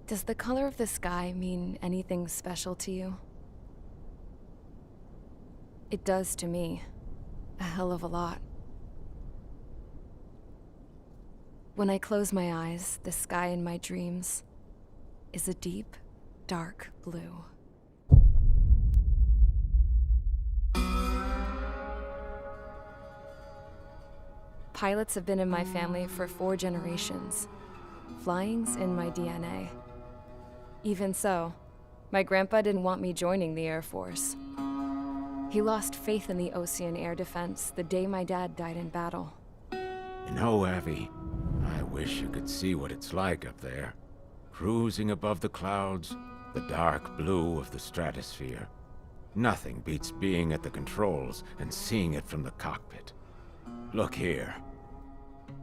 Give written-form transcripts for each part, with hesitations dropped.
Does the color of the sky mean anything special to you? It does to me. A hell of a lot. When I close my eyes, the sky in my dreams is a deep, dark blue. Pilots have been in my family for 4 generations. Flying's in my DNA. Even so, my grandpa didn't want me joining the Air Force. He lost faith in the Ocean Air Defense the day my dad died in battle. You know, Abby, I wish you could see what it's like up there. Cruising above the clouds, the dark blue of the stratosphere. Nothing beats being at the controls and seeing it from the cockpit. Look here.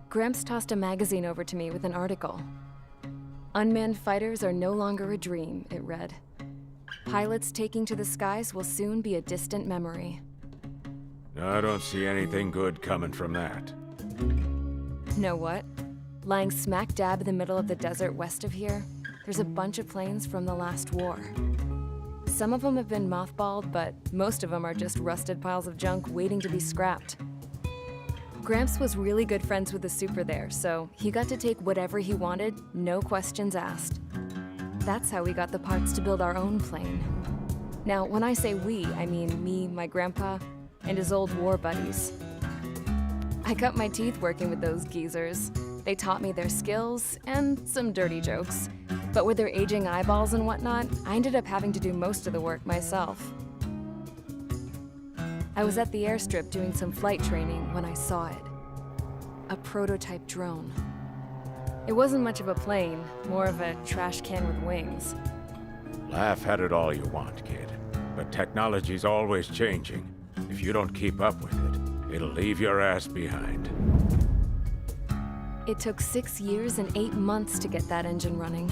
Gramps tossed a magazine over to me with an article. Unmanned fighters are no longer a dream, it read. Pilots taking to the skies will soon be a distant memory. I don't see anything good coming from that. Know what? Lying smack dab in the middle of the desert west of here, there's a bunch of planes from the last war. Some of them have been mothballed, but most of them are just rusted piles of junk waiting to be scrapped. Gramps was really good friends with the super there, so he got to take whatever he wanted, no questions asked. That's how we got the parts to build our own plane. Now, when I say we, I mean me, my grandpa, and his old war buddies. I cut my teeth working with those geezers. They taught me their skills and some dirty jokes. But with their aging eyeballs and whatnot, I ended up having to do most of the work myself. I was at the airstrip doing some flight training when I saw it. A prototype drone. It wasn't much of a plane, more of a trash can with wings. Laugh at it all you want, kid. But technology's always changing. If you don't keep up with it, it'll leave your ass behind. It took 6 years and 8 months to get that engine running.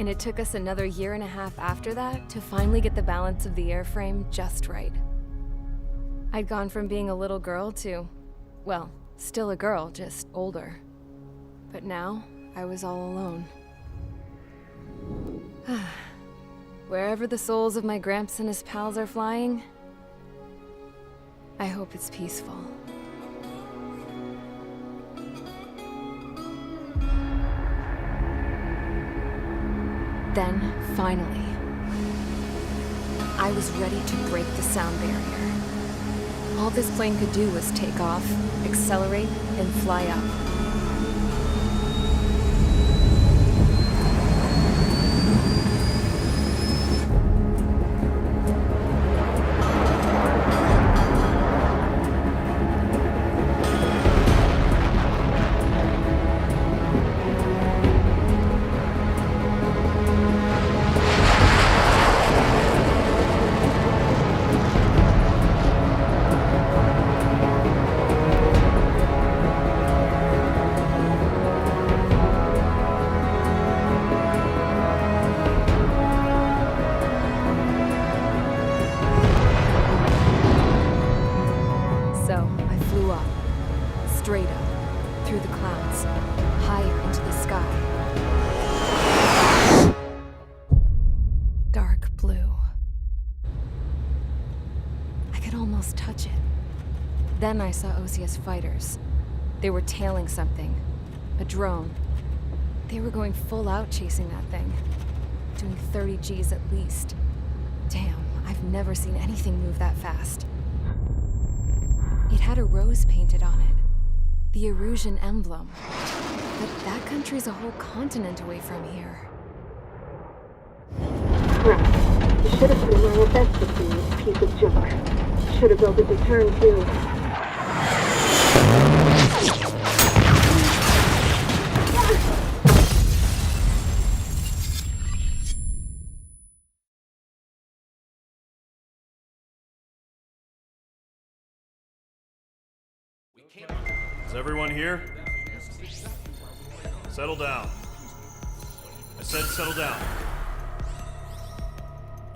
And it took us another 1.5 years after that to finally get the balance of the airframe just right. I'd gone from being a little girl to, well, still a girl, just older. But now, I was all alone. Wherever the souls of my Gramps and his pals are flying, I hope it's peaceful. Then, finally, I was ready to break the sound barrier. All this plane could do was take off, accelerate, and fly up. Straight up, through the clouds, higher into the sky. Dark blue. I could almost touch it. Then I saw Osia's fighters. They were tailing something. A drone. They were going full out chasing that thing. Doing 30 Gs at least. Damn, I've never seen anything move that fast. had a rose painted on it. The Erusian emblem. But that country's a whole continent away from here. Crap. You should have been wearing a vest with this piece of junk. Should have built a deterrent too. Is everyone here? Settle down. I said settle down.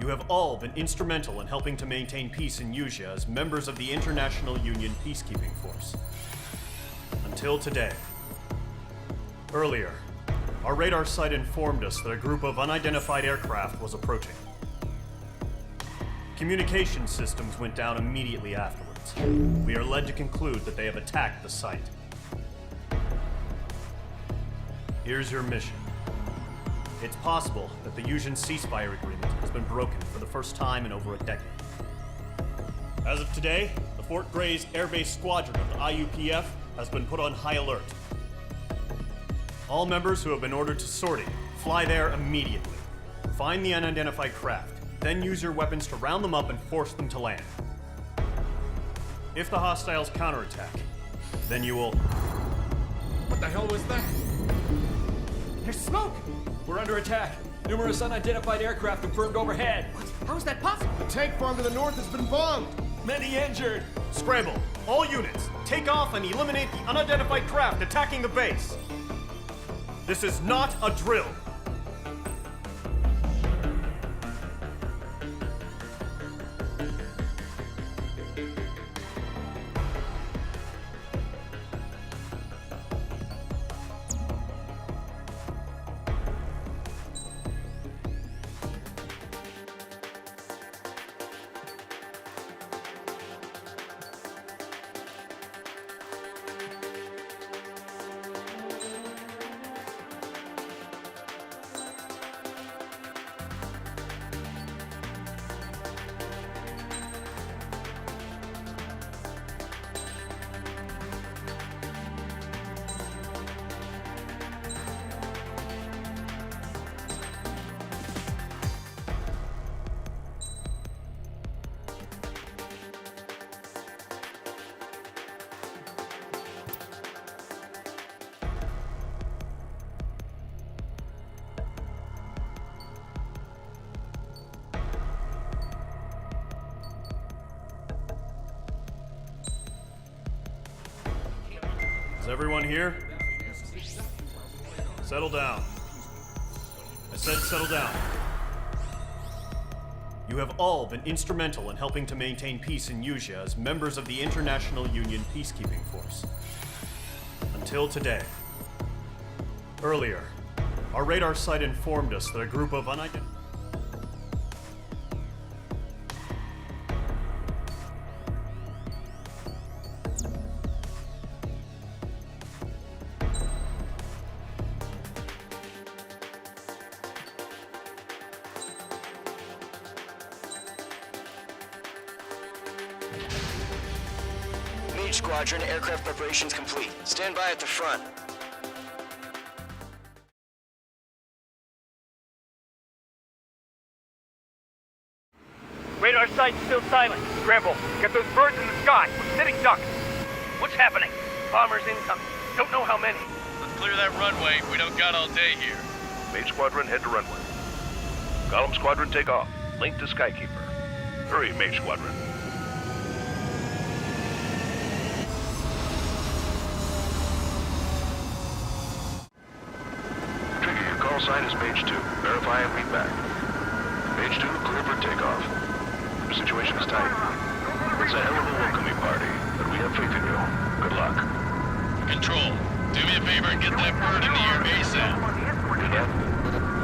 You have all been instrumental in helping to maintain peace in Yusia as members of the International Union Peacekeeping Force. Until today. Earlier, our radar site informed us that a group of unidentified aircraft was approaching. Communication systems went down immediately afterwards. We are led to conclude that they have attacked the site. Here's your mission. It's possible that the Yusian ceasefire agreement has been broken for the first time in over a decade. As of today, the Fort Grays Air Base Squadron of the IUPF has been put on high alert. All members who have been ordered to sortie, fly there immediately. Find the unidentified craft, then use your weapons to round them up and force them to land. If the hostiles counterattack, then you will... What the hell was that? There's smoke! We're under attack. Numerous unidentified aircraft confirmed overhead. What? How is that possible? The tank farm to the north has been bombed. Many injured. Scramble! All units, take off and eliminate the unidentified craft attacking the base. This is not a drill. Is everyone here? Settle down. I said settle down. You have all been instrumental in helping to maintain peace in Yusia as members of the International Union Peacekeeping Force. Until today. Earlier, our radar site informed us that a group of unidentified... Squadron, aircraft preparations complete. Stand by at the front. Radar site's still silent. Scramble. Get those birds in the sky. We're sitting ducks. What's happening? Bombers incoming. Don't know how many. Let's clear that runway. We don't got all day here. Mage Squadron, head to runway. Column Squadron, take off. Link to Skykeeper. Hurry, Mage Squadron. Trigger, your call sign is Mage 2. Verify and read back. Mage 2, clear for takeoff. The situation is tight. It's a hell of a welcoming party, but we have faith in you. Good luck. Control, do me a favor and get that bird in the air ASAP. Do that.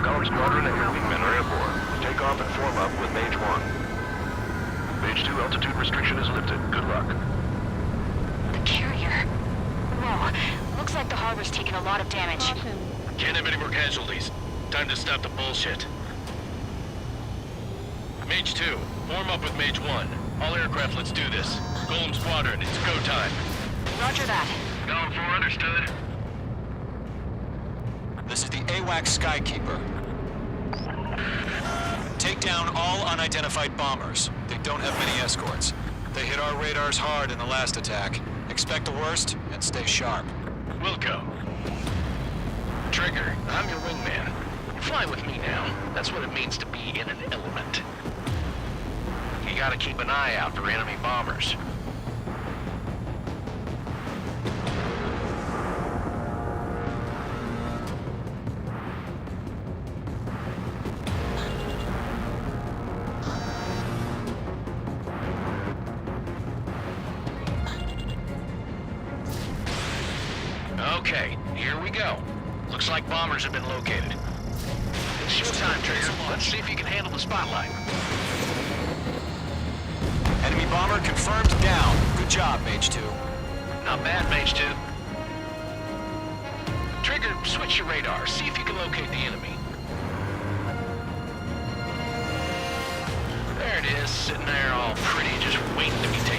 Column Squadron and your wingmen are airborne. Take off and form up with Mage 1. Mage 2, altitude restriction is lifted. Good luck. The carrier. Whoa. Looks like the harbor's taken a lot of damage. Can't have any more casualties. Time to stop the bullshit. Mage 2, form up with Mage 1. All aircraft, let's do this. Golem Squadron, it's go time. Roger that. Going for understood. This is the AWAC Skykeeper. Take down all unidentified bombers. They don't have many escorts. They hit our radars hard in the last attack. Expect the worst and stay sharp. Wilco. Trigger, I'm your wingman. Fly with me now. That's what it means to be in an element. You gotta keep an eye out for enemy bombers. Okay, here we go. Looks like bombers have been located. It's showtime, Trigger. Let's see if you can handle the spotlight. Enemy bomber confirmed down. Good job, Mage 2. Not bad, Mage 2. Trigger, switch your radar. See if you can locate the enemy. There it is, sitting there all pretty, just waiting to be taken.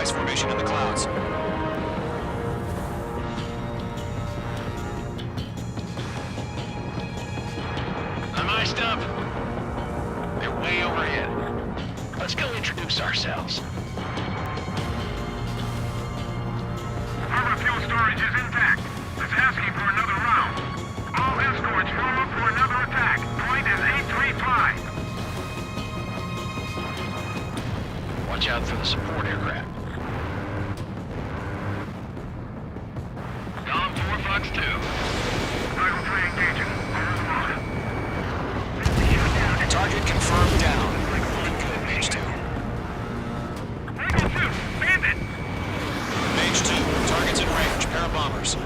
Formation in the clouds. I'm iced up. They're way overhead. Let's go introduce ourselves. Harbor fuel storage is intact. It's asking for another round. All escorts form up for another attack. Point is 835. Watch out for the support aircraft. Fox 2. Rifle 3 engaging. Target confirmed down. Looking good, Mage 2. Rifle 2, bandit! Mage 2, target's in range. Pair of bombers.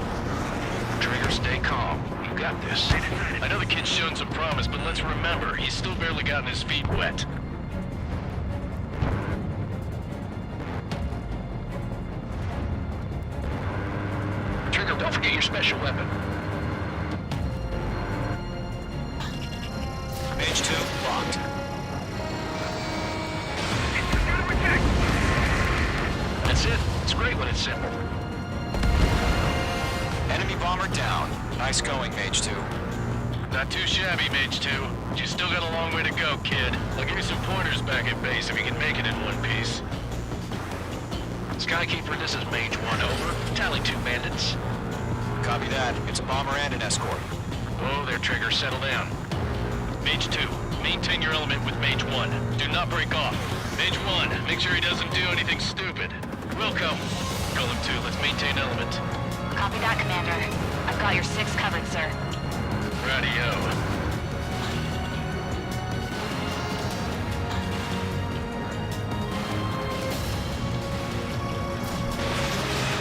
Trigger, stay calm. You got this. I know the kid's shown some promise, but let's remember, he's still barely gotten his feet wet. Don't forget your special weapon. Mage 2, locked. That's it. It's great when it's simple. Enemy bomber down. Nice going, Mage 2. Not too shabby, Mage 2. You still got a long way to go, kid. I'll give you some pointers back at base if you can make it in one piece. Skykeeper, this is Mage 1, over. Tally 2 bandits. Copy that. It's a bomber and an escort. Oh, there, Trigger. Settle down. Mage 2, maintain your element with Mage 1. Do not break off. Mage 1, make sure he doesn't do anything stupid. Wilco. Golem 2, let's maintain element. Copy that, Commander. I've got your 6 covered, sir. Radio.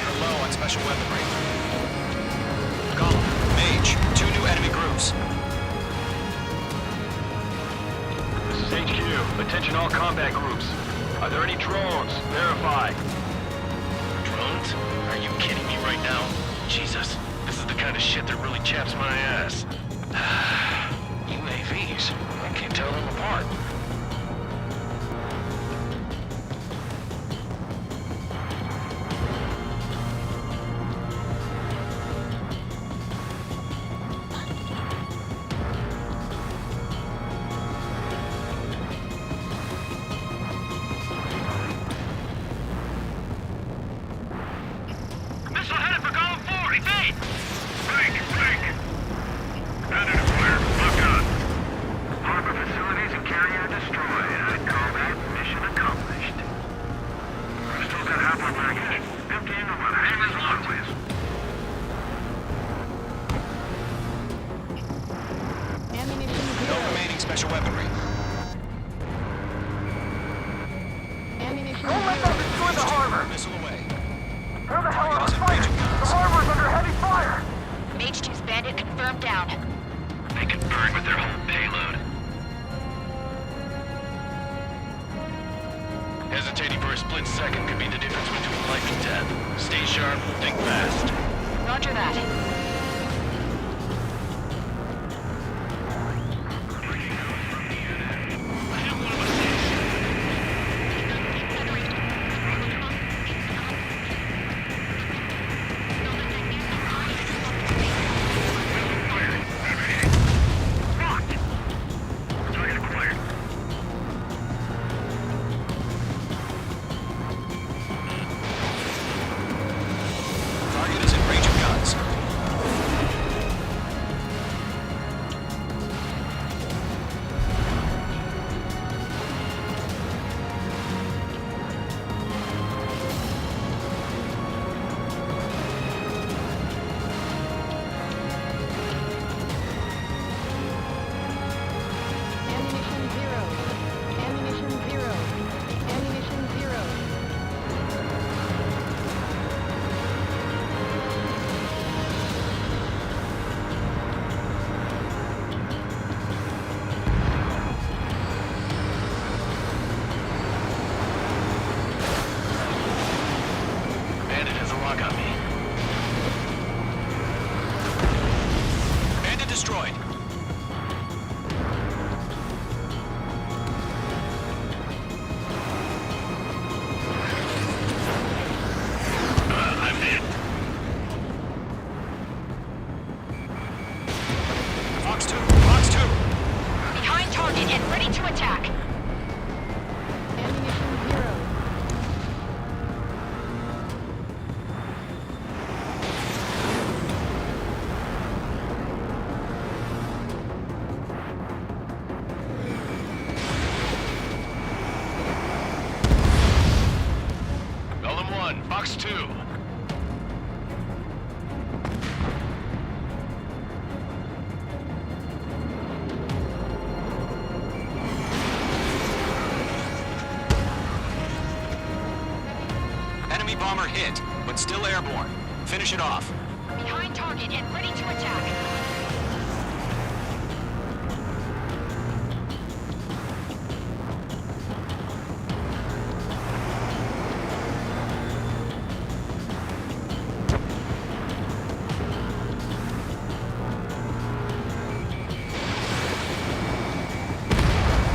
You're low on special weaponry. Golem, Mage, 2 new enemy groups. This is HQ. Attention all combat groups. Are there any drones? Verify. Drones? Are you kidding me right now? Jesus, this is the kind of shit that really chaps my ass. UAVs. I can't tell them apart. Missile headed for column 4. Evade! Break! special weaponry. Ammunition Don't let them destroy the harbor! Missile away. Where the hell are Target is they in range fighting? of The guns. harbor's under heavy fire! Mage 2's bandit confirmed down. They could burn with their whole payload. Hesitating for a split second could be the difference between life and death. Stay sharp, think fast. Roger that. Target is in range of guns. Ammunition 0. Ammunition 0. Ammunition 0. Bandit has a lock on me. Bandit destroyed. I'm hit. Fox 2. Fox 2. Behind target and ready to attack. Ammunition 0. Golem 1, Fox 2. Enemy bomber hit, but still airborne. Finish it off. Behind target and ready to attack.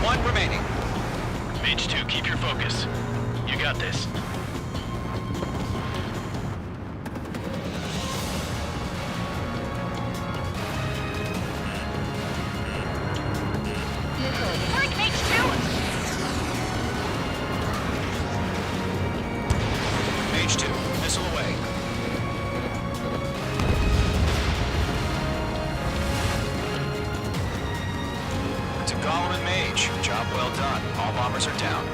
One remaining. Mage 2, keep your focus. You got this. Strike Mage 2! Mage 2. Missile away. To Golem and Mage. Job well done. All bombers are down.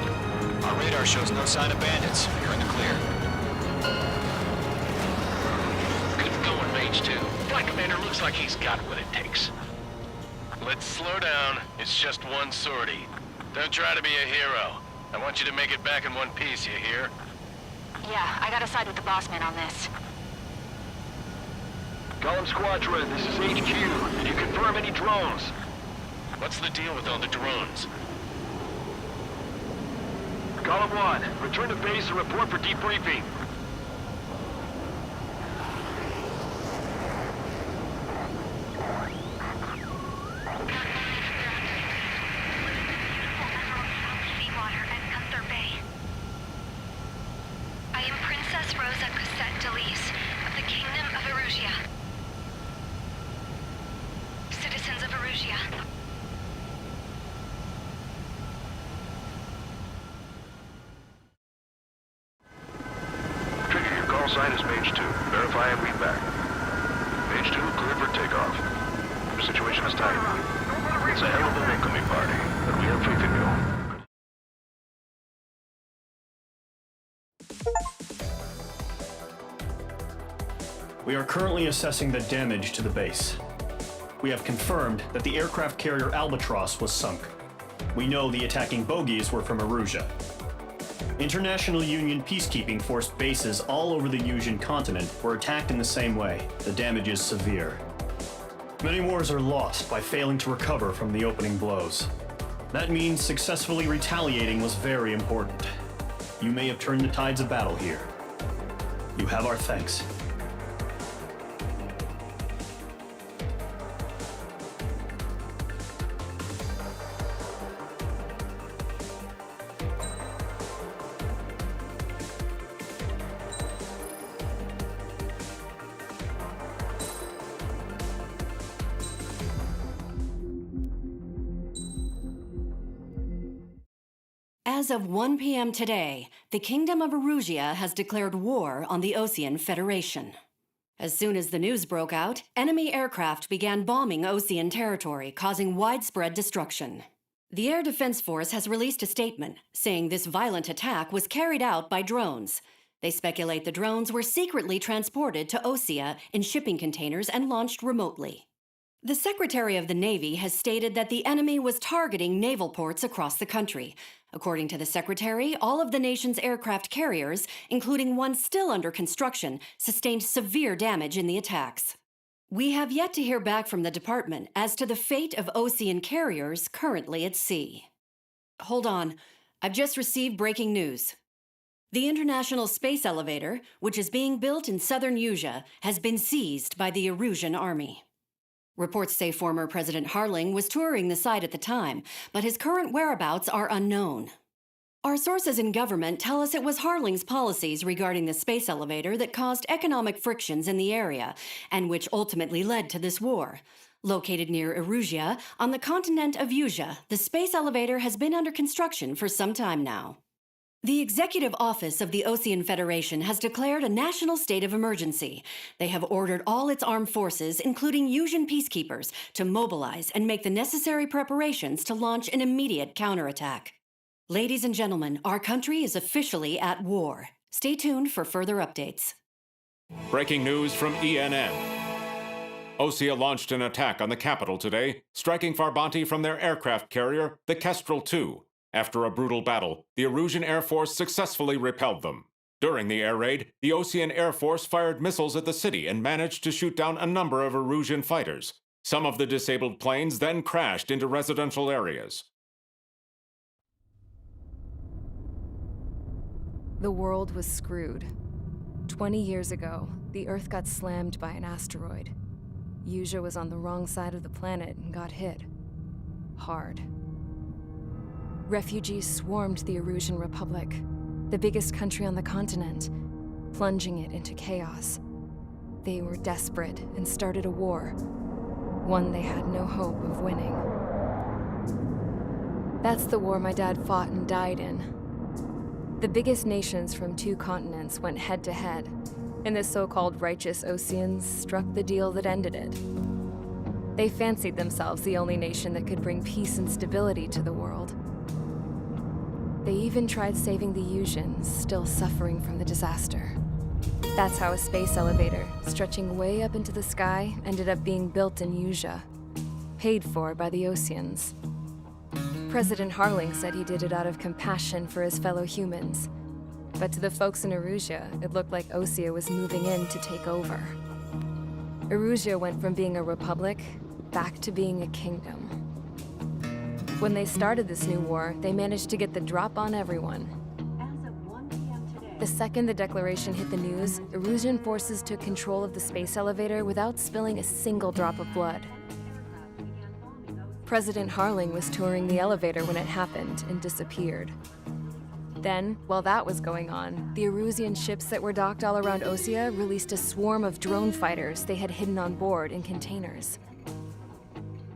Our radar shows no sign of bandits. You're in the clear. Good going, Mage 2. Flight Commander looks like he's got what it takes. Let's slow down. It's just one sortie. Don't try to be a hero. I want you to make it back in one piece, you hear? Yeah, I gotta side with the boss man on this. Golem Squadron, this is HQ. Did you confirm any drones? What's the deal with all the drones? Golem 1, return to base and report for debriefing. I am Princess Rosa Cosette Delise of the Kingdom of Erusia. Citizens of Erusia. Trigger, your call sign is Mage 2. Verify and read back. Mage 2, clear for takeoff. The situation is tight. It's a hell of a welcoming party, but we have faith in you. We are currently assessing the damage to the base. we have confirmed that the aircraft carrier Albatross was sunk. We know the attacking bogies were from Erusia. International Union peacekeeping force bases all over the Yusian continent were attacked in the same way. The damage is severe. Many wars are lost by failing to recover from the opening blows. That means successfully retaliating was very important. You may have turned the tides of battle here. You have our thanks. As of 1 p.m. today, the Kingdom of Erusia has declared war on the Osean Federation. As soon as the news broke out, enemy aircraft began bombing Osean territory, causing widespread destruction. The Air Defense Force has released a statement saying this violent attack was carried out by drones. They speculate the drones were secretly transported to Osea in shipping containers and launched remotely. The Secretary of the Navy has stated that the enemy was targeting naval ports across the country. According to the Secretary, all of the nation's aircraft carriers, including one still under construction, sustained severe damage in the attacks. We have yet to hear back from the department as to the fate of Osean carriers currently at sea. Hold on, I've just received breaking news. The International Space Elevator, which is being built in southern Yusia, has been seized by the Erusian army. Reports say former President Harling was touring the site at the time, but his current whereabouts are unknown. Our sources in government tell us it was Harling's policies regarding the space elevator that caused economic frictions in the area, and which ultimately led to this war. Located near Erusia, on the continent of Yusia, the space elevator has been under construction for some time now. The Executive Office of the Osean Federation has declared a national state of emergency. They have ordered all its armed forces, including Yusian peacekeepers, to mobilize and make the necessary preparations to launch an immediate counterattack. Ladies and gentlemen, our country is officially at war. Stay tuned for further updates. Breaking news from ENN. Osea launched an attack on the capital today, striking Farbanti from their aircraft carrier, the Kestrel II. After a brutal battle, the Erusian Air Force successfully repelled them. During the air raid, the Osean Air Force fired missiles at the city and managed to shoot down a number of Erusian fighters. Some of the disabled planes then crashed into residential areas. The world was screwed. 20 years ago, the Earth got slammed by an asteroid. Yusia was on the wrong side of the planet and got hit. Hard. Refugees swarmed the Erusian Republic, the biggest country on the continent, plunging it into chaos. They were desperate and started a war, one they had no hope of winning. That's the war my dad fought and died in. The biggest nations from 2 continents went head-to-head, and the so-called righteous Oseans struck the deal that ended it. They fancied themselves the only nation that could bring peace and stability to the world. They even tried saving the Yusians, still suffering from the disaster. That's how a space elevator, stretching way up into the sky, ended up being built in Yusia, paid for by the Oseans. President Harling said he did it out of compassion for his fellow humans. But to the folks in Erusia, it looked like Osea was moving in to take over. Erusia went from being a republic back to being a kingdom. When they started this new war, they managed to get the drop on everyone. As of 1 p.m. today, The second the declaration hit the news, Erusian forces took control of the space elevator without spilling a single drop of blood. President Harling was touring the elevator when it happened and disappeared. Then, while that was going on, the Erusian ships that were docked all around Osea released a swarm of drone fighters they had hidden on board in containers.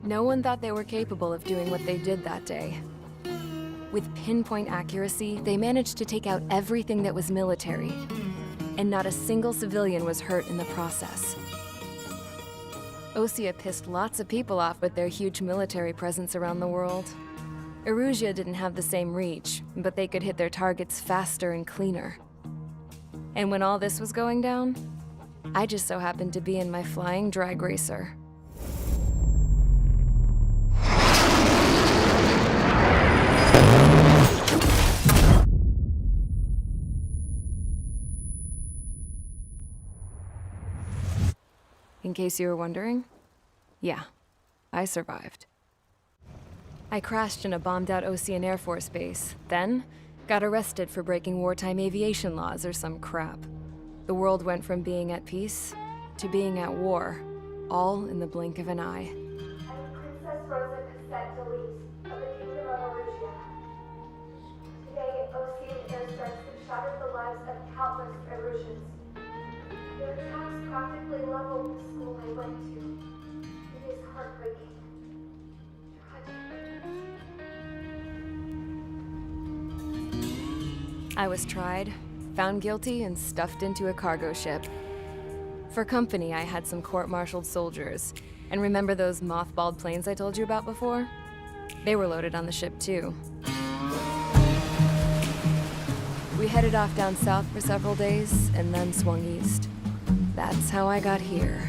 No one thought they were capable of doing what they did that day. With pinpoint accuracy, they managed to take out everything that was military, and not a single civilian was hurt in the process. Osea pissed lots of people off with their huge military presence around the world. Erusia didn't have the same reach, but they could hit their targets faster and cleaner. And when all this was going down, I just so happened to be in my flying drag racer. case you were wondering. Yeah, I survived. I crashed in a bombed-out Ocean Air Force base, then got arrested for breaking wartime aviation laws or some crap. The world went from being at peace to being at war, all in the blink of an eye. I'm Princess Rosa Cassette-Delise of the Kingdom of Erusia. Today, Ocean airstrikes have shattered the lives of countless Erusians. Their attacks practically leveled the school I went to. It is heartbreaking. I was tried, found guilty, and stuffed into a cargo ship. For company, I had some court-martialed soldiers. And remember those mothballed planes I told you about before? They were loaded on the ship, too. We headed off down south for several days, and then swung east. That's how I got here.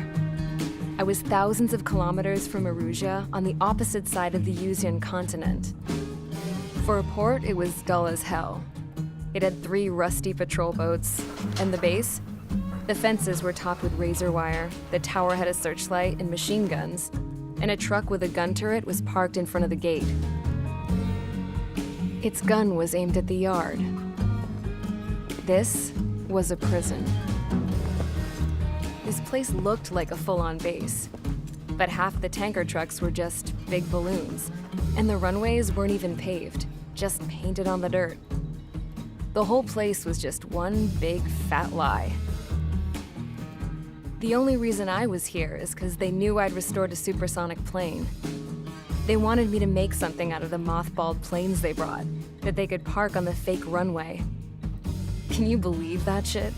I was thousands of kilometers from Erusia, on the opposite side of the Yuzian continent. For a port, it was dull as hell. It had 3 rusty patrol boats, and the base? The fences were topped with razor wire, the tower had a searchlight and machine guns, and a truck with a gun turret was parked in front of the gate. Its gun was aimed at the yard. This was a prison. This place looked like a full-on base, but half the tanker trucks were just big balloons, and the runways weren't even paved, just painted on the dirt. The whole place was just one big fat lie. The only reason I was here is because they knew I'd restored a supersonic plane. They wanted me to make something out of the mothballed planes they brought, that they could park on the fake runway. Can you believe that shit?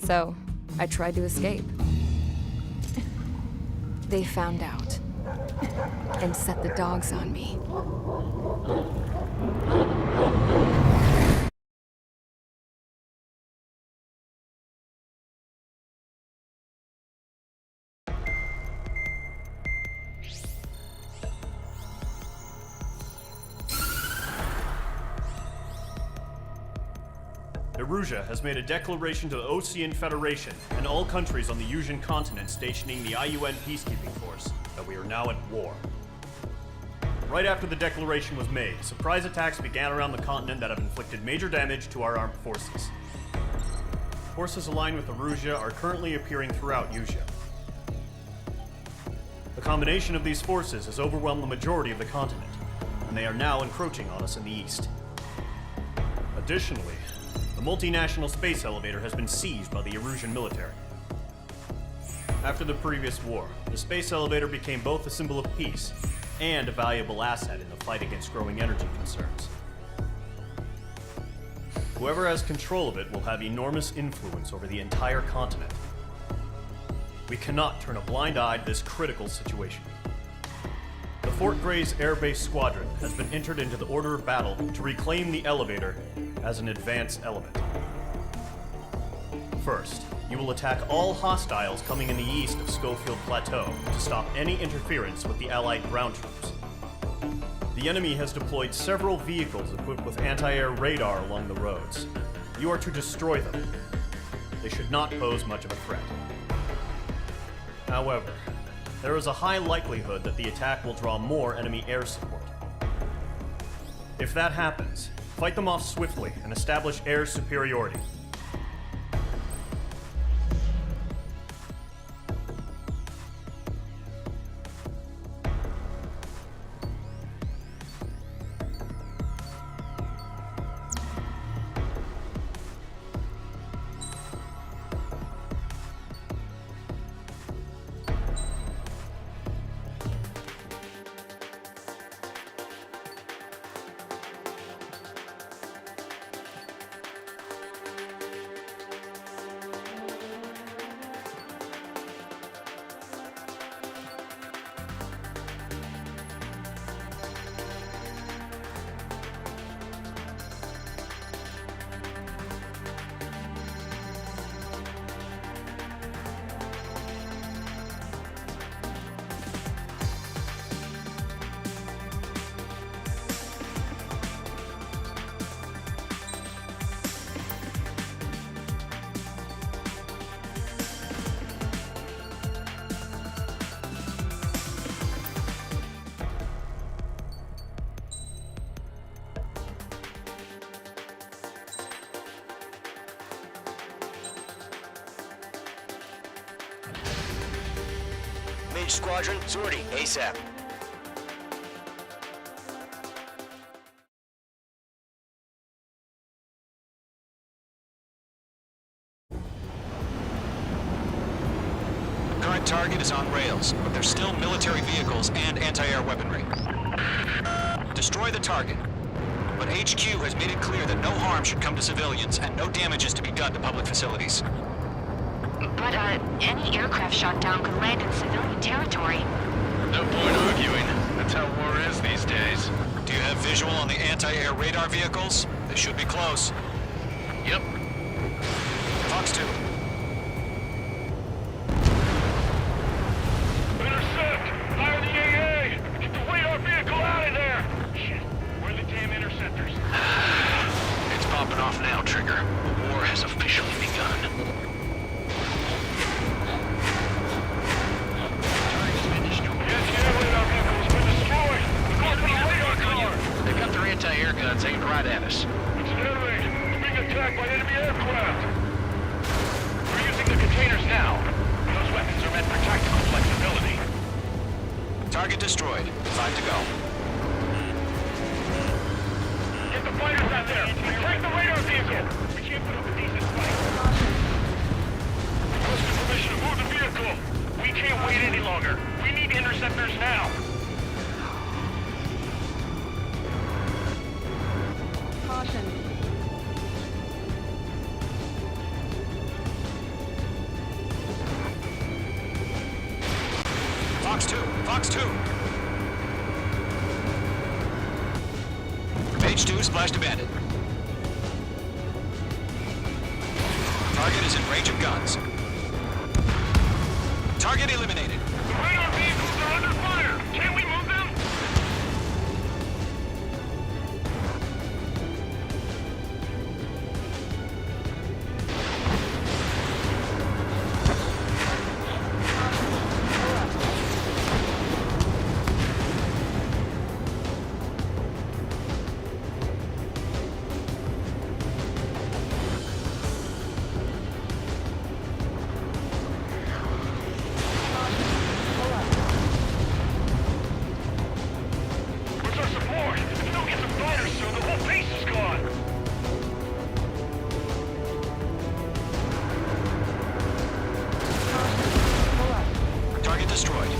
So, I tried to escape. They found out and set the dogs on me. Erusia has made a declaration to the Ocean Federation and all countries on the Yuzian continent stationing the IUN peacekeeping force that we are now at war. Right after the declaration was made, surprise attacks began around the continent that have inflicted major damage to our armed forces. Forces aligned with Erusia are currently appearing throughout Yusia. The combination of these forces has overwhelmed the majority of the continent, and they are now encroaching on us in the east. Additionally, the multinational space elevator has been seized by the Erusian military. After the previous war, the space elevator became both a symbol of peace and a valuable asset in the fight against growing energy concerns. Whoever has control of it will have enormous influence over the entire continent. We cannot turn a blind eye to this critical situation. The Fort Gray's Air Base Squadron has been entered into the order of battle to reclaim the elevator as an advance element. First, you will attack all hostiles coming in the east of Schofield Plateau to stop any interference with the Allied ground troops. The enemy has deployed several vehicles equipped with anti-air radar along the roads. You are to destroy them. They should not pose much of a threat. However, there is a high likelihood that the attack will draw more enemy air support. If that happens, fight them off swiftly and establish air superiority. Each squadron, sortie ASAP. Current target is on rails, but there's still military vehicles and anti-air weaponry. Destroy the target. But HQ has made it clear that no harm should come to civilians and no damage is to be done to public facilities. But, any aircraft shot down could land in civilian territory. No point arguing. That's how war is these days. Do you have visual on the anti-air radar vehicles? They should be close. Yep. Fox 2. Intercept! Fire the AA! Get the radar vehicle out of there! Shit, where are the damn interceptors? It's popping off now, Trigger. War has officially begun. They've got their anti-air guns aimed right at us. It's being attacked by enemy aircraft! We're using the containers now. Those weapons are meant for tactical flexibility. Target destroyed. 5 to go. Get the fighters out there! Track the radar vehicle! We can't put up a decent fight. Requesting permission to move the vehicle! We can't wait any longer. We need interceptors now. Fox 2! Fox 2! Page 2 splashed abandoned. Target is in range of guns. Target eliminated. The radar vehicles are under fire! Can't we move them? Where's our support? If we don't get some fighters soon, the whole base is gone! Target destroyed.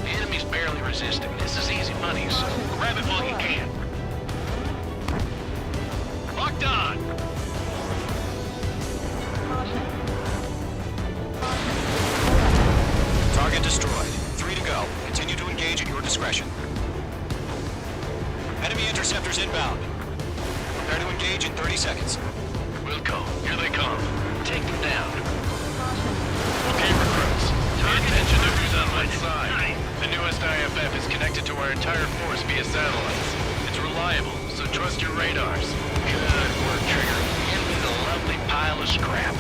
The enemy's barely resisting. This is easy money, so grab it while you can. Locked on! Target destroyed. 3 to go. Continue to engage at your discretion. Enemy interceptors inbound. Prepare to engage in 30 seconds. Wilco, here they come. Take them down. Okay, recruits. Pay attention to who's on my side. The newest IFF is connected to our entire force via satellites. It's reliable, so trust your radars. Good work, Trigger. Give me the lovely pile of scrap.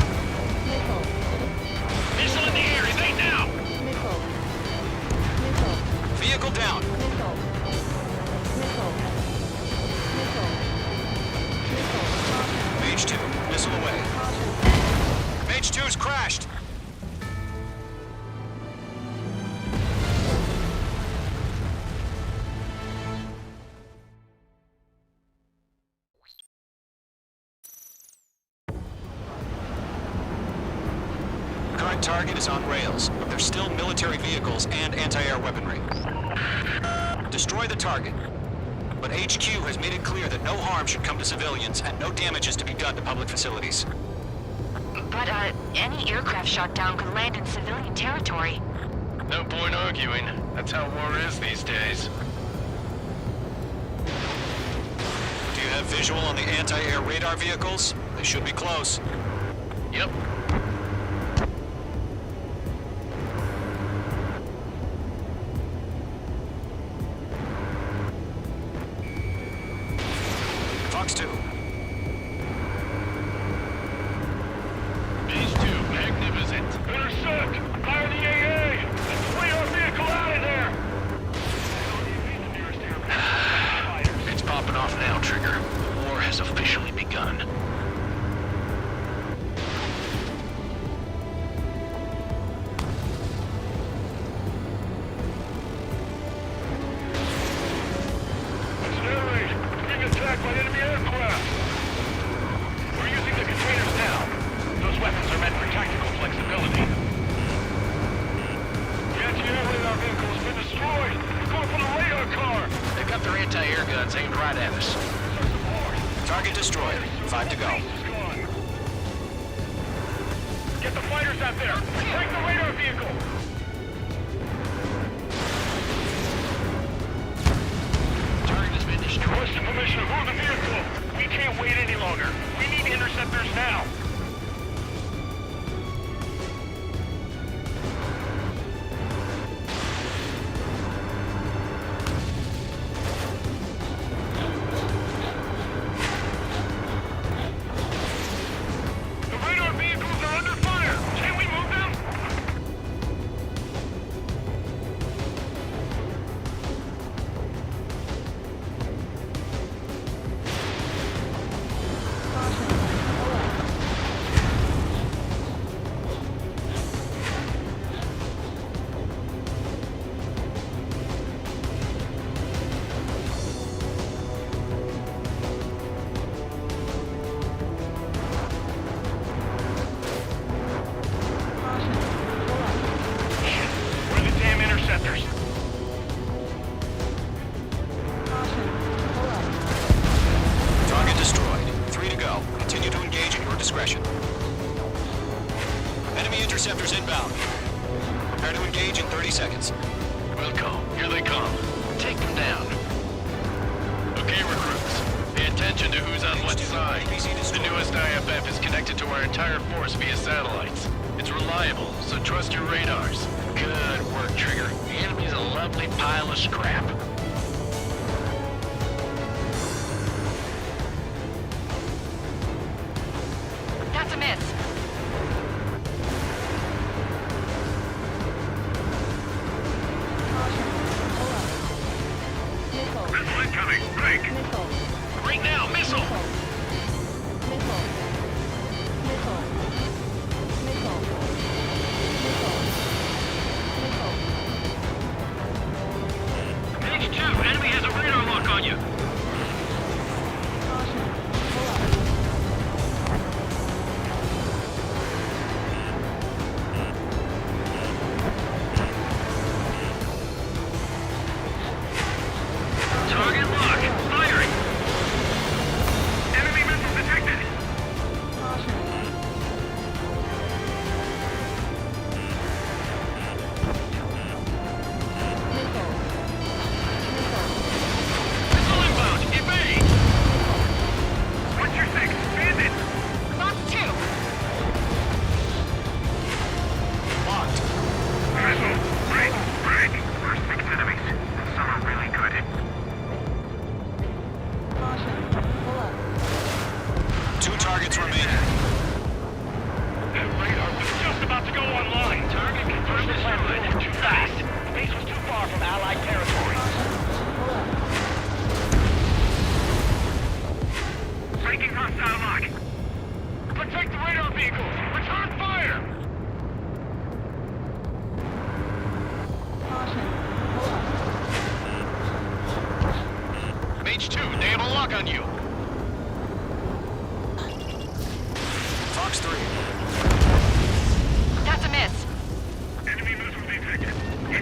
Missile in the air, evade now! Vehicle down. Mage 2, missile away. Mage 2's crashed. Current target is on rails, but there's still military vehicles and anti-air weaponry. Destroy the target. But HQ has made it clear that no harm should come to civilians and no damage is to be done to public facilities. But, any aircraft shot down could land in civilian territory. No point arguing. That's how war is these days. Do you have visual on the anti-air radar vehicles? They should be close. Yep. Fox 2. Raiders out there! Break the radar vehicle! Target has been destroyed. What's the permission to move the vehicle? We can't wait any longer. We need interceptors now. The radar vehicles are under fire. Can we move them? Where are the damn interceptors? Target destroyed. 3 to go. Continue to engage at your discretion. Enemy interceptors inbound. Prepare to engage in 30 seconds. Wilco, here they come. Take them down. Okay, recruits. Pay attention to who's on what side. The newest IFF is connected to our entire force via satellites. It's reliable, so trust your radars. Good work, Trigger. The enemy's a lovely pile of scrap. That's a miss. Missile incoming. Break. Right now, missile! Page 2, enemy has a radar lock on you. Target lock. Firing. Enemy missile detected. Missile inbound. Evade. What's your 6? Bandit. Box 2. Locked. Missile. Break. Break. We're 6 enemies. Some are really good. 2 targets remaining. That radar was just about to go online. Target confirmed destroyed. Too fast. Base was too far from Allied territory. Breaking hostile lock. Protect the radar vehicles. Return fire. Mage 2, they have a lock on you. Fox 3. That's a miss. Enemy missile detected.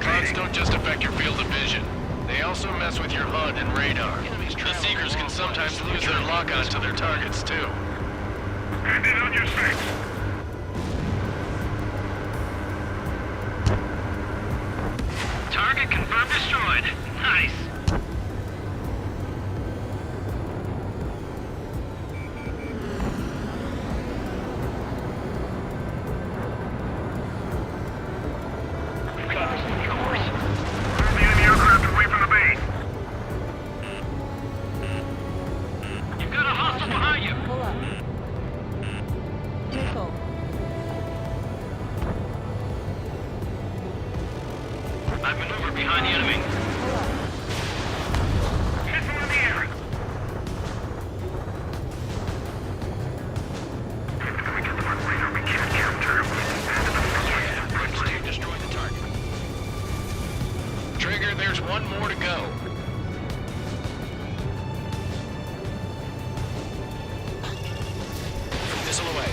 Clouds don't just affect your field of vision. They also mess with your HUD and radar. The Seekers can sometimes lose their lock-on to their targets, too. Bandit on your 6. Target confirmed destroyed. Nice. We've got this on course. Move the enemy aircraft away from the base. You've got a hostile behind you. I've maneuvered behind the enemy. Missile in the air. If we get the one radar we can't capture, Destroy the target. Trigger, there's one more to go. Missile away.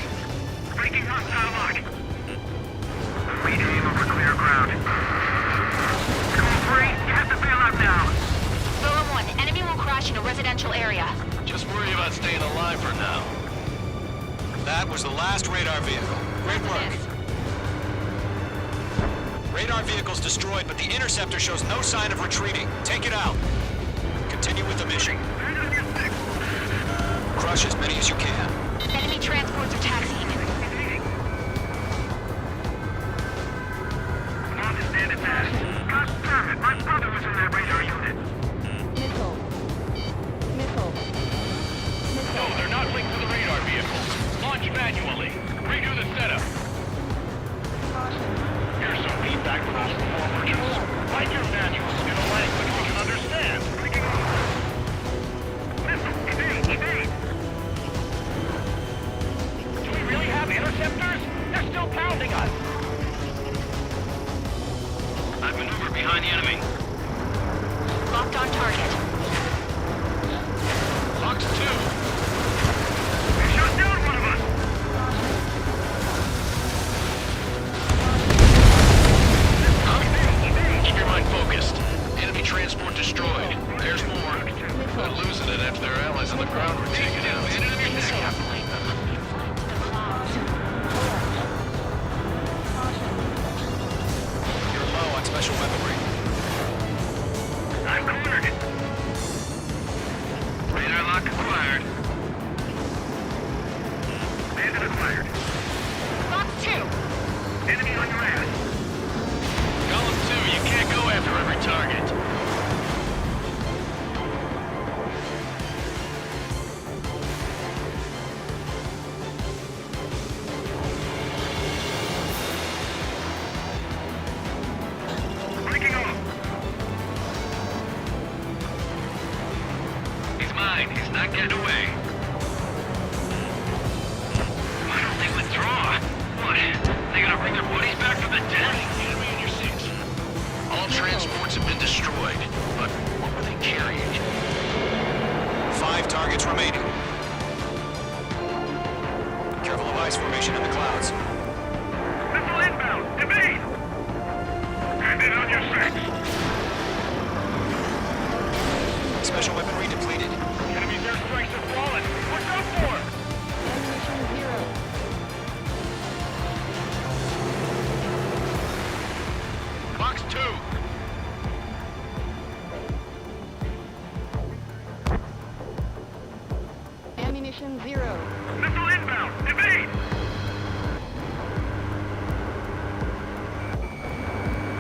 breaking hostile lock. We aim over clear ground. School 3, you have to bail out now. Roller 1, enemy will crash in a residential area. Just worry about staying alive for now. That was the last radar vehicle. Great work. Radar vehicle's destroyed, but the interceptor shows no sign of retreating. Take it out. Continue with the mission. Crush as many as you can. Enemy transports are taxiing. Understand it, man. Confirm it. My brother was in that radar unit. Missile. Missile. No, they're not linked to the radar vehicle. Launch manually. Redo the setup. Here's some feedback from those performers. Write your manuals in a language we can understand. Missile, evade, evade. Do we really have interceptors? They're still pounding us. I've maneuvered behind the enemy. Locked on target. Fox 2. They shot down one of us. Keep your mind focused. Enemy transport destroyed. There's more. They're losing it after their allies on the ground were taken out. You're low on special weaponry. I'm cornered. Radar lock acquired. Bandit acquired. Fox 2. Enemy on your ass. Column 2, you can't go after every target. Breaking off. He's mine. He's not getting away. Why don't they withdraw? What? They gonna bring their buddies back from the dead? Enemy in your 6. All transports have been destroyed. But what were they carrying? 5 targets remaining. Careful of ice formation in the clouds. Missile inbound. Evade. Bandit on your 6. Special weaponry depleted. Enemy's airstrikes have fallen. What's up for? Ammunition 0. Fox 2. Ammunition 0. Missile inbound. Evade.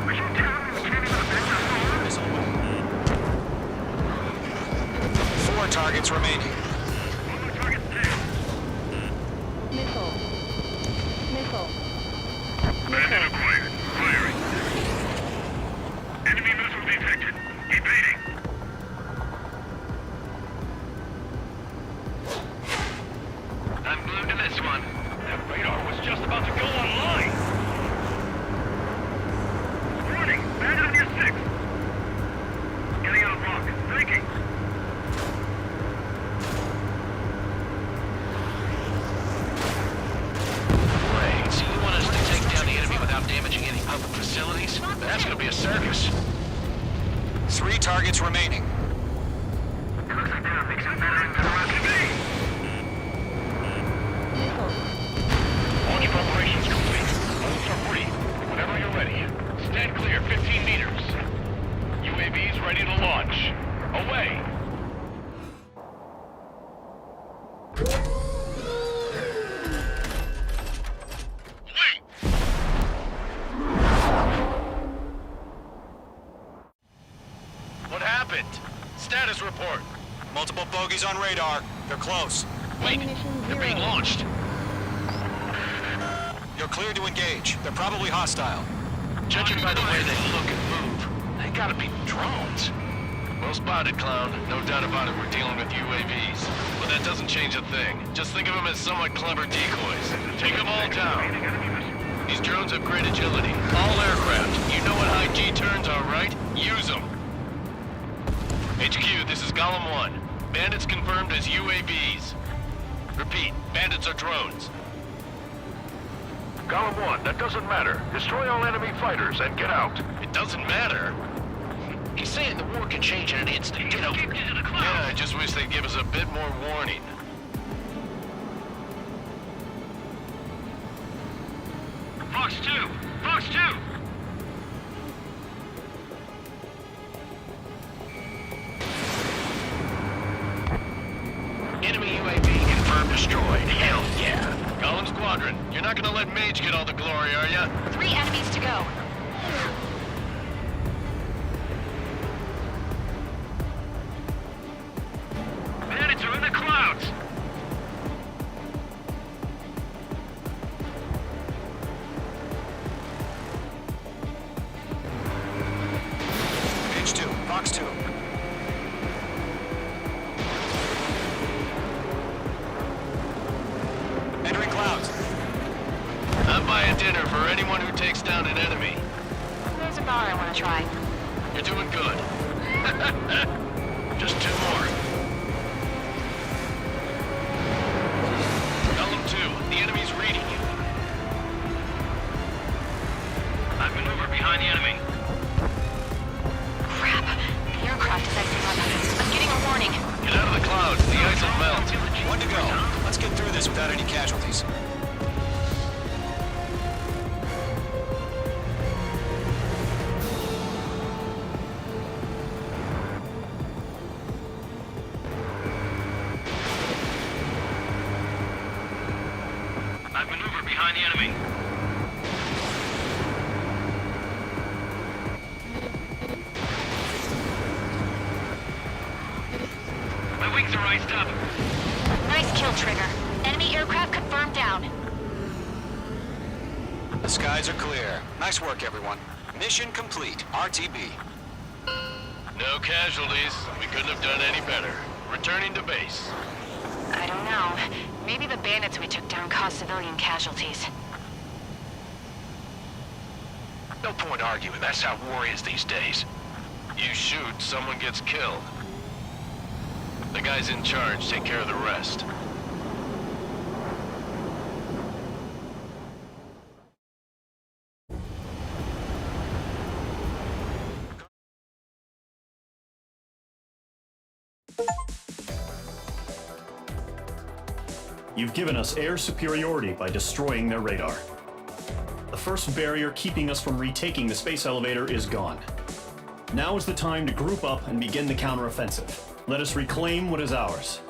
Are you telling me can't even evade the storm? Missile weapon. 4 targets remaining. One more target down. Missile. Missile. Bandit acquired. Firing. Enemy missile detected. Evading. I'm glued to this one. That radar was just about to go online. Warning! Bandit on your 6. Getting out of block. Breaking. Wait, so you want us to take down the enemy without damaging any public facilities? That's gonna be a circus. 3 targets remaining. Looks like they're mixing better and better rocket. Evade! Missile. Launch preparations complete. Bolts are free. Whenever you're ready. Stand clear, 15 meters. UAVs ready to launch. Away. Wait! What happened? Status report. Multiple bogies on radar. They're close. Wait, Ammunition they're 0. being launched. You're clear to engage. They're probably hostile. Judging by the way they look and move, they gotta be drones. Well spotted, clown. No doubt about it, we're dealing with UAVs. But that doesn't change a thing. Just think of them as somewhat clever decoys. Take them all down. These drones have great agility. All aircraft. You know what high G turns are, right? Use them. HQ, this is Golem 1. Bandits confirmed as UAVs. Repeat, bandits are drones. Column 1, that doesn't matter. Destroy all enemy fighters and get out. It doesn't matter. He's saying the war can change in an instant, you know. Yeah, I just wish they'd give us a bit more warning. Fox 2! Fox 2! not gonna let Mage get all the glory, are ya? 3 enemies to go. Bandits are in the clouds. Mage 2, Fox 2. Entering clouds. I'm buying dinner for anyone who takes down an enemy. There's a bar I want to try. You're doing good. Just 2 more. Column 2, the enemy's reading you. I've maneuvered behind the enemy. Crap. The aircraft is acting up. I'm getting a warning. Get out of the clouds, the ice will melt. 1 to go. Let's get through this without any casualties. I've maneuvered behind the enemy. My wings are iced up. Nice kill, Trigger. Enemy aircraft confirmed down. The skies are clear. Nice work, everyone. Mission complete. RTB. No casualties. We couldn't have done any better. Returning to base. I don't know. Maybe the bandits we took down caused civilian casualties. No point arguing. That's how war is these days. You shoot, someone gets killed. The guys in charge take care of the rest. You've given us air superiority by destroying their radar. The first barrier keeping us from retaking the space elevator is gone. Now is the time to group up and begin the counteroffensive. Let us reclaim what is ours.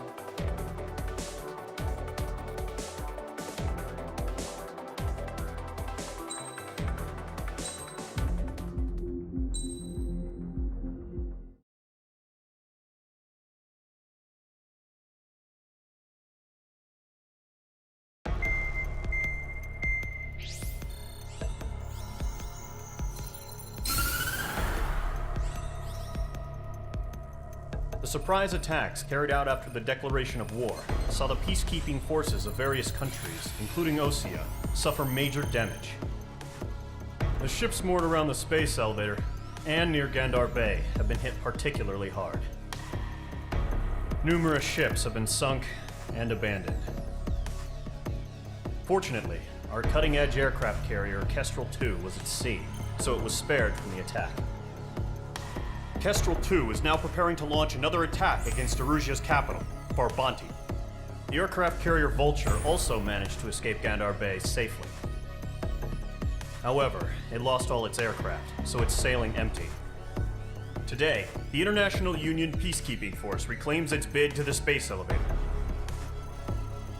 The surprise attacks carried out after the declaration of war saw the peacekeeping forces of various countries, including Osea, suffer major damage. The ships moored around the space elevator and near Gandar Bay have been hit particularly hard. Numerous ships have been sunk and abandoned. Fortunately, our cutting-edge aircraft carrier Kestrel II was at sea, so it was spared from the attack. Kestrel II is now preparing to launch another attack against Erusia's capital, Farbanti. The aircraft carrier Vulture also managed to escape Gandar Bay safely. However, it lost all its aircraft, so it's sailing empty. Today, the International Union Peacekeeping Force reclaims its bid to the space elevator.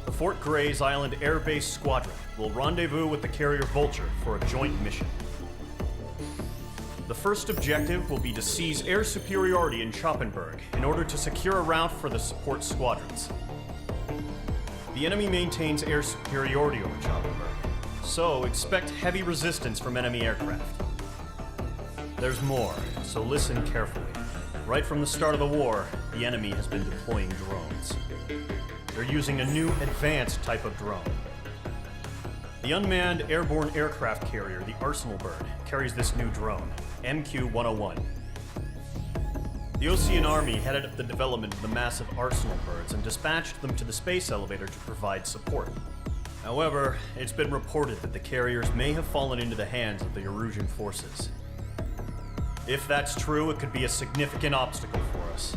The Fort Grays Island Air Base Squadron will rendezvous with the carrier Vulture for a joint mission. The first objective will be to seize air superiority in Schoppenberg in order to secure a route for the support squadrons. The enemy maintains air superiority over Schoppenberg, so expect heavy resistance from enemy aircraft. There's more, so listen carefully. Right from the start of the war, the enemy has been deploying drones. They're using a new advanced type of drone. The unmanned airborne aircraft carrier, the Arsenal Bird, carries this new drone, MQ-101. The Osean Army headed up the development of the massive Arsenal Birds and dispatched them to the space elevator to provide support. However, it's been reported that the carriers may have fallen into the hands of the Erusian forces. If that's true, it could be a significant obstacle for us.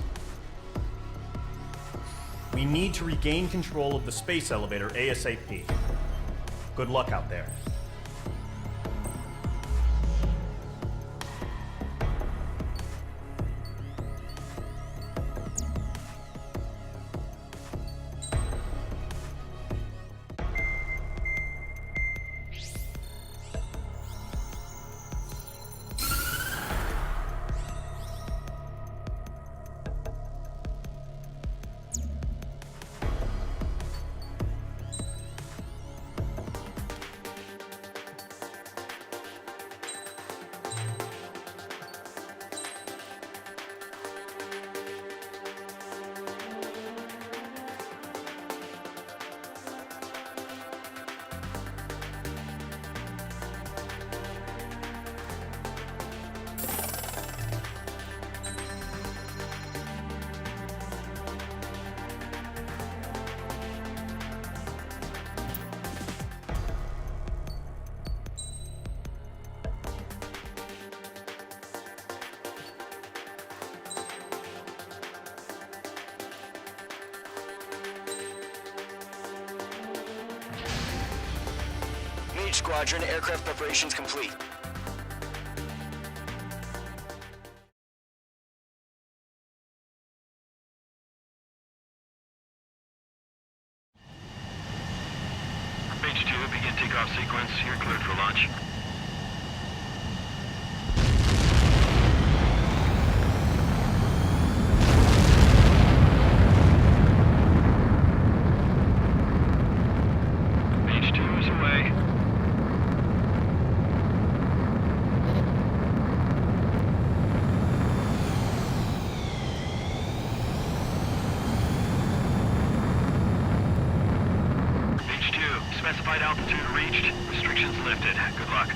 We need to regain control of the space elevator ASAP. Good luck out there. Squadron, aircraft preparations complete. Mage 2, begin takeoff sequence. You're cleared for launch. Mage 2 is away. Mage 2, specified altitude reached. Restrictions lifted. Good luck.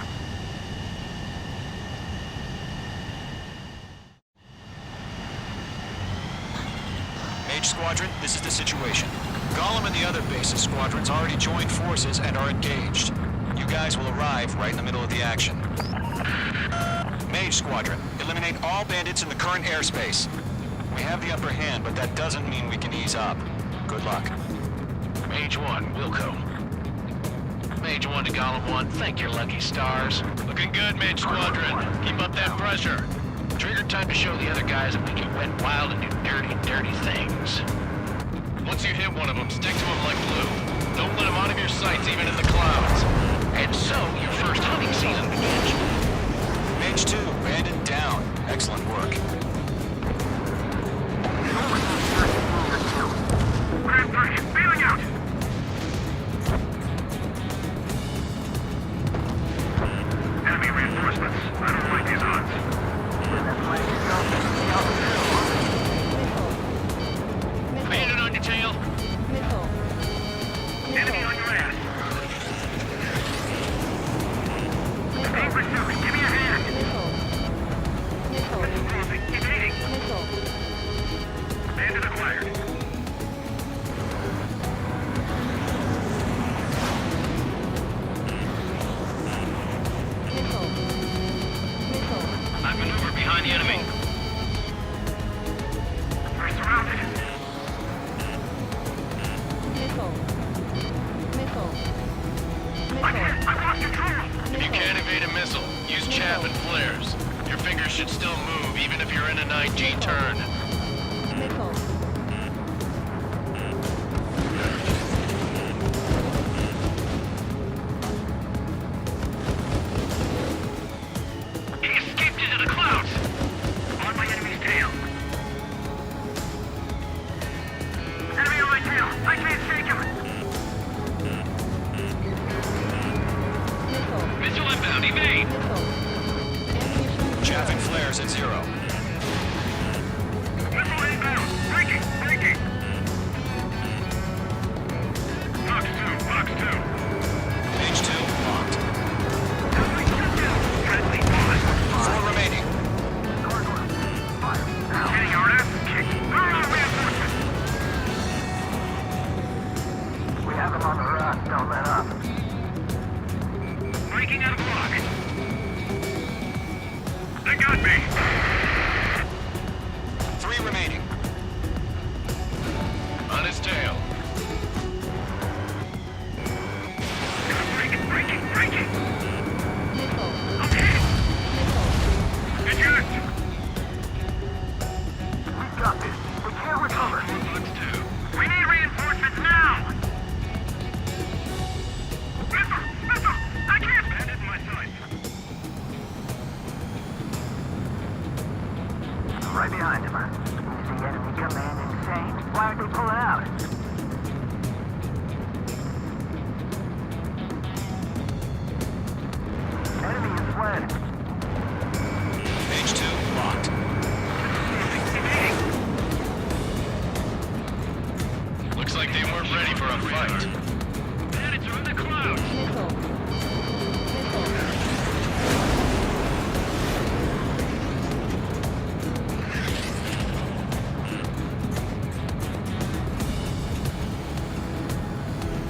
Mage Squadron, this is the situation. Gollum and the other bases squadrons already joined forces and are engaged. You guys will arrive right in the middle of the action. Mage Squadron, eliminate all bandits in the current airspace. We have the upper hand, but that doesn't mean we can ease up. Good luck. Mage 1, Wilco. Mage 1 to Gollum 1, thank your lucky stars. Looking good, Mage Squadron. Keep up that pressure. Trigger time to show the other guys that we can wet wild and do dirty, dirty things. Once you hit one of them, stick to them like glue. Don't let them out of your sights, even in the clouds. And so, your first hunting season begins. Mage 2, bandit down. Excellent work. Grand 3, bailing out! Enemy reinforcements. I don't like these odds. Bandit on your tail. Enemy on your ass. Main pursuit, give me a hand. Evading. Bandit acquired. I maneuver behind the enemy. We're surrounded. I've lost control. If you can't evade a missile, use chaff and flares. Your fingers should still move, even if you're in a 9G turn. He escaped into the clouds. On my enemy's tail. Enemy on my tail. I can't shake him. Missile inbound, evade! Chaff and flares at 0. Missile inbound. Breaking. Box 2. Mage 2, locked. Friendly boss. 4 remaining. Getting our ass kicked. Where are our reinforcements? We have them on the run. Don't let up. Breaking out of block. They got me. 3 remaining. On his tail. Breaking. Okay. Eject. We've got this. We can't recover. We need reinforcements now. Missile. I can't. Bandit in my sights. Right behind him. Is the enemy command insane? Why aren't they pulling out? Enemy is fled. Mage 2, locked. Looks like they weren't ready for a fight. Bandits are in the clouds.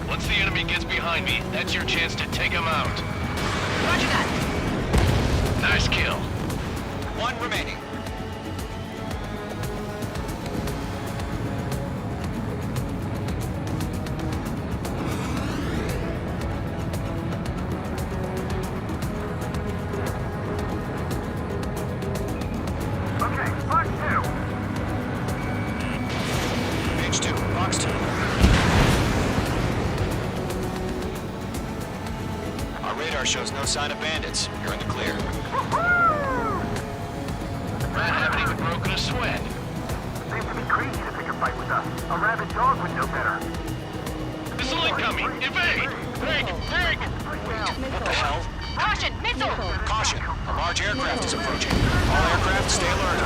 Once the enemy gets behind me, that's your chance to take him out. Roger that. Nice kill. 1 remaining. Our radar shows no sign of bandits. You're in the clear. I haven't even broken a sweat. Seems to be crazy to pick a fight with us. A rabid dog would know better. Missile incoming! Evade! Break! Break! What the hell? Caution! Missile! Caution! A large aircraft is approaching. All aircraft stay alert.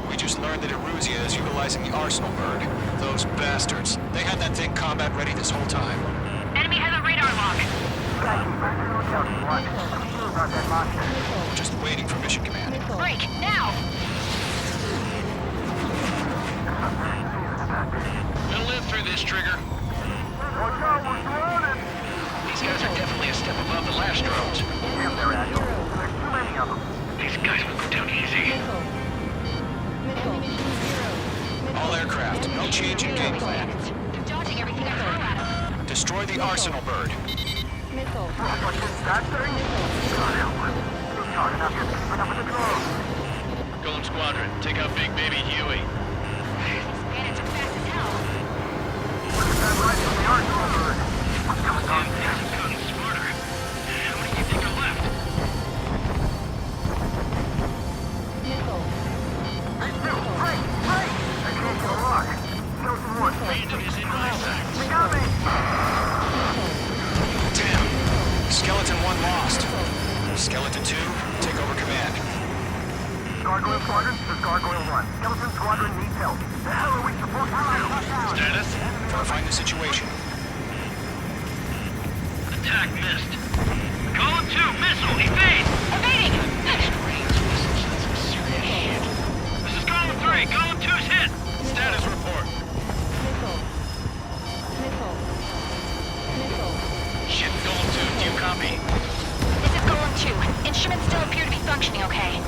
We just learned that Eruzia is utilizing the Arsenal bird. Those bastards. They had that thing combat ready this whole time. Enemy has a radar lock. Just waiting for mission command. Break, now! We'll live through this, Trigger. These guys are definitely a step above the last drones. These guys will go down easy. All aircraft, no change in game plan. They're dodging everything I throw at them. Destroy the Arsenal bird. Golem Squadron, take out Big Baby Huey. These bandits are fast as hell. Gotten smarter. How many do you think are left? Random is in my sights. Damn. Skeleton 1 lost. Skeleton 2, take over command. Gargoyle Squadron, this is Gargoyle 1. Skeleton Squadron needs help. The hell are we supposed to do? Status? Verifying the situation. Attack missed. Golem 2, missile, evade! Evading! Range missiles, that's some serious shit. This is Golem 3, Golem 2's hit! Status report. Shit, Golem 2, do you copy? This is Golem 2. Instruments still appear to be functioning okay.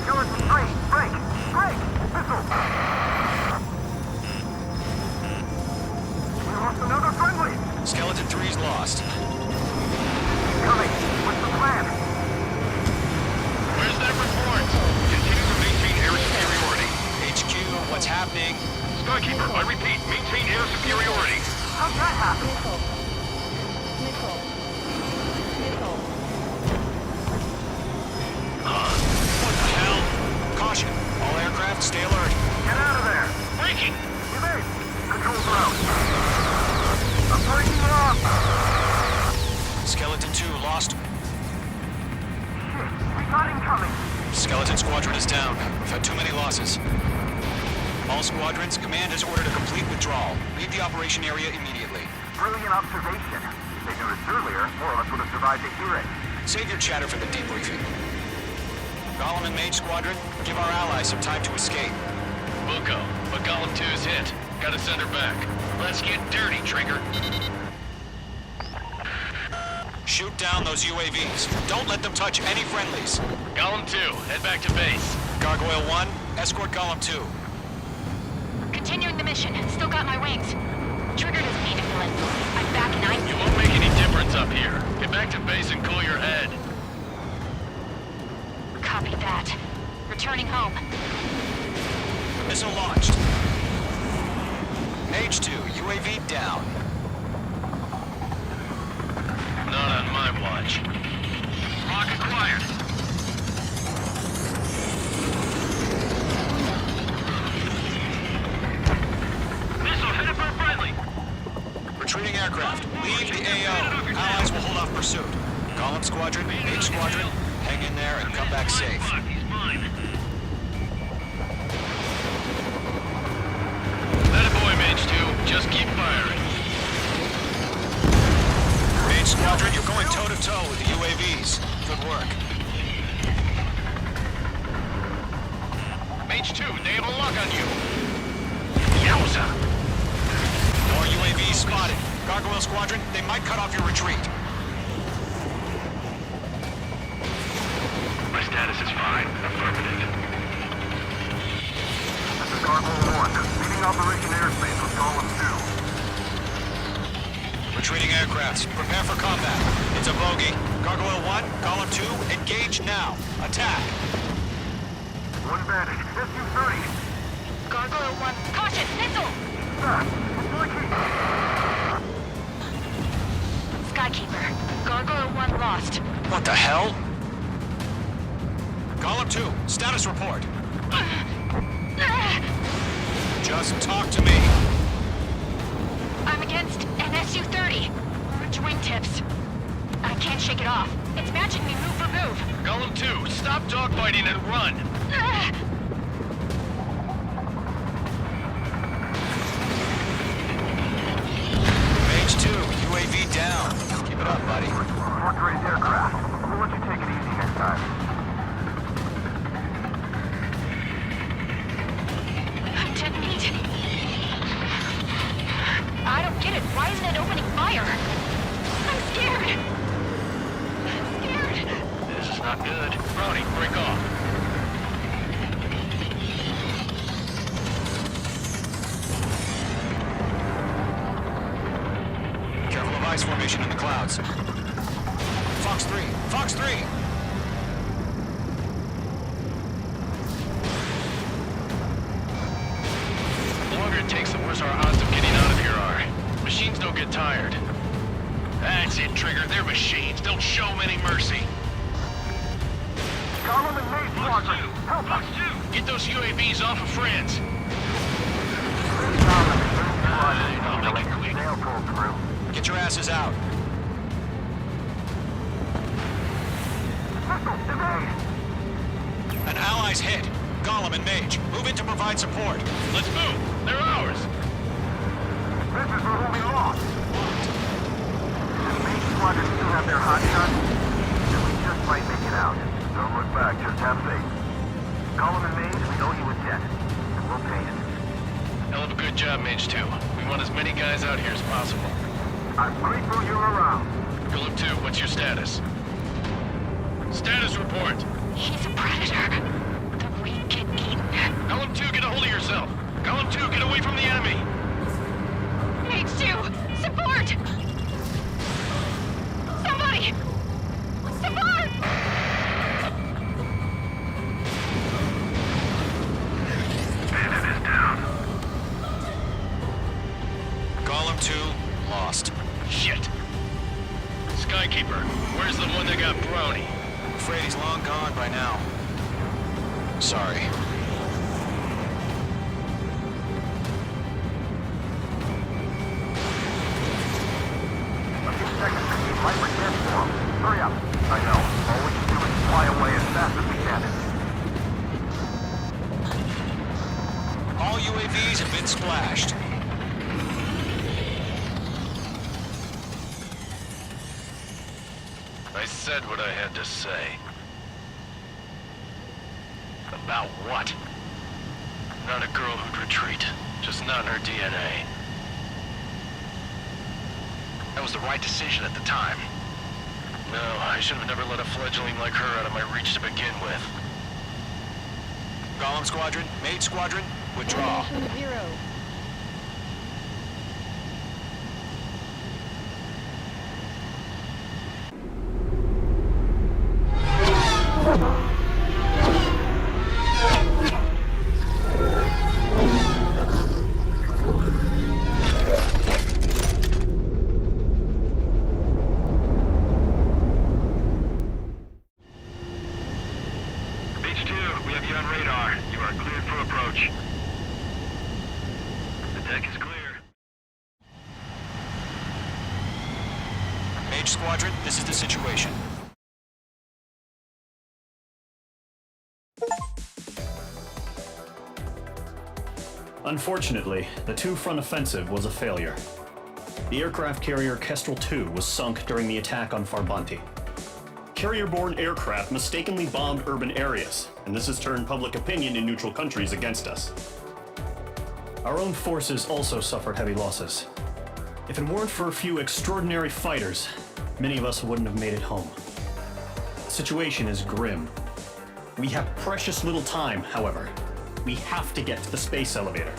Skeleton 3, break! Break! Missile! We lost another friendly! Skeleton 3's lost. Coming! What's the plan? Where's that report? Continue to maintain air superiority. HQ, what's happening? Skykeeper, I repeat, maintain air superiority. How'd that happen? What the hell? Caution. All aircraft stay alert. Get out of there! Breaking! Evade! Controls are out. I'm breaking you off! Skeleton 2 lost. Shit, we got incoming! Skeleton Squadron is down. We've had too many losses. All squadrons, command has ordered a complete withdrawal. Leave the operation area immediately. Brilliant observation. If they noticed earlier, more of us would have survived to hear it. Save your chatter for the debriefing. Golem and Mage Squadron, give our allies some time to escape. Buko, but Golem 2's hit. Gotta send her back. Let's get dirty, Trigger. Shoot down those UAVs. Don't let them touch any friendlies. Golem 2, head back to base. Gargoyle 1, escort Golem 2. Continuing the mission. Still got my wings. Trigger doesn't need to fill in. I'm back and You won't make any difference up here. Get back to base and cool your head. Copy that. Returning home. Missile launched. Mage 2, UAV down. Not on my watch. Rock acquired. Missile headed for a friendly. Retreating aircraft. Leave the AO. Allies will hold off pursuit. Golem Squadron, Mage Squadron, hang in there and come back safe. Fuck, he's mine. That a boy, Mage 2. Just keep firing. Mage Squadron, you're going toe-to-toe with the UAVs. Good work. Mage 2, they have a lock on you. Yowza. More UAVs spotted. Gargoyle Squadron, they might cut off your retreat. aircrafts. Prepare for combat. It's a bogey. Gargoyle 1, Column 2, engage now. Attack. One bandit. SU-30. Gargoyle 1, caution, missile! Skykeeper, Gargoyle 1 lost. What the hell? Column 2, status report. Just talk to me. I'm against an SU-30. Orange wingtips. I can't shake it off. It's matching me move for move. Golem 2, stop dogfighting and run! Mage 2, UAV down. Keep it up, buddy. Fort Gray's aircraft. We'll let you take it easy next time. Detonate. I don't get it. Why isn't it opening fire? I'm scared. This is not good. Brownie, break off. Careful of ice formation in the clouds. Fox 3, Fox 3. The longer it takes, the worse our odds of getting out of here are. Machines don't get tired. That's it, Trigger. They're machines. Don't show them any mercy. Column and Maze Squadron. Help us. Get those UAVs off of friends. I'll make it quick. They'll pull through. Get your asses out. An ally's hit. Golem and Mage, move in to provide support. Let's move. They're ours. This is where we lost. Maze Squadron still have their hot shots. Then we just might make it out. Don't look back, just have faith. Column and Maze, we know you was dead. And we'll pay it. Hell of a good job, Mage 2. We want as many guys out here as possible. I'm grateful you're around. Golem 2, what's your status? Status report. He's a predator. The weak get eaten. Golem 2, get a hold of yourself. Golem 2, get away from the enemy. Mage 2, support! Somebody! Support! Bandit is down. Golem 2, lost. Shit. Skykeeper, where's the one that got Brownie? I'm afraid he's long gone by now. Sorry. A few seconds and you might return for him. Hurry up. I know. All we can do is fly away as fast as we can. All UAVs have been splashed. I said what I had to say. About what? Not a girl who'd retreat. Just not in her DNA. That was the right decision at the time. No, I should have never let a fledgling like her out of my reach to begin with. Golem Squadron, Mage Squadron, withdraw. Beach 2, we have you on radar. You are cleared for approach. The deck is clear. Mage Squadron, this is the situation. Unfortunately, the two-front offensive was a failure. The aircraft carrier Kestrel 2 was sunk during the attack on Farbanti. Carrier-borne aircraft mistakenly bombed urban areas, and this has turned public opinion in neutral countries against us. Our own forces also suffered heavy losses. If it weren't for a few extraordinary fighters, many of us wouldn't have made it home. The situation is grim. We have precious little time, however. We have to get to the space elevator.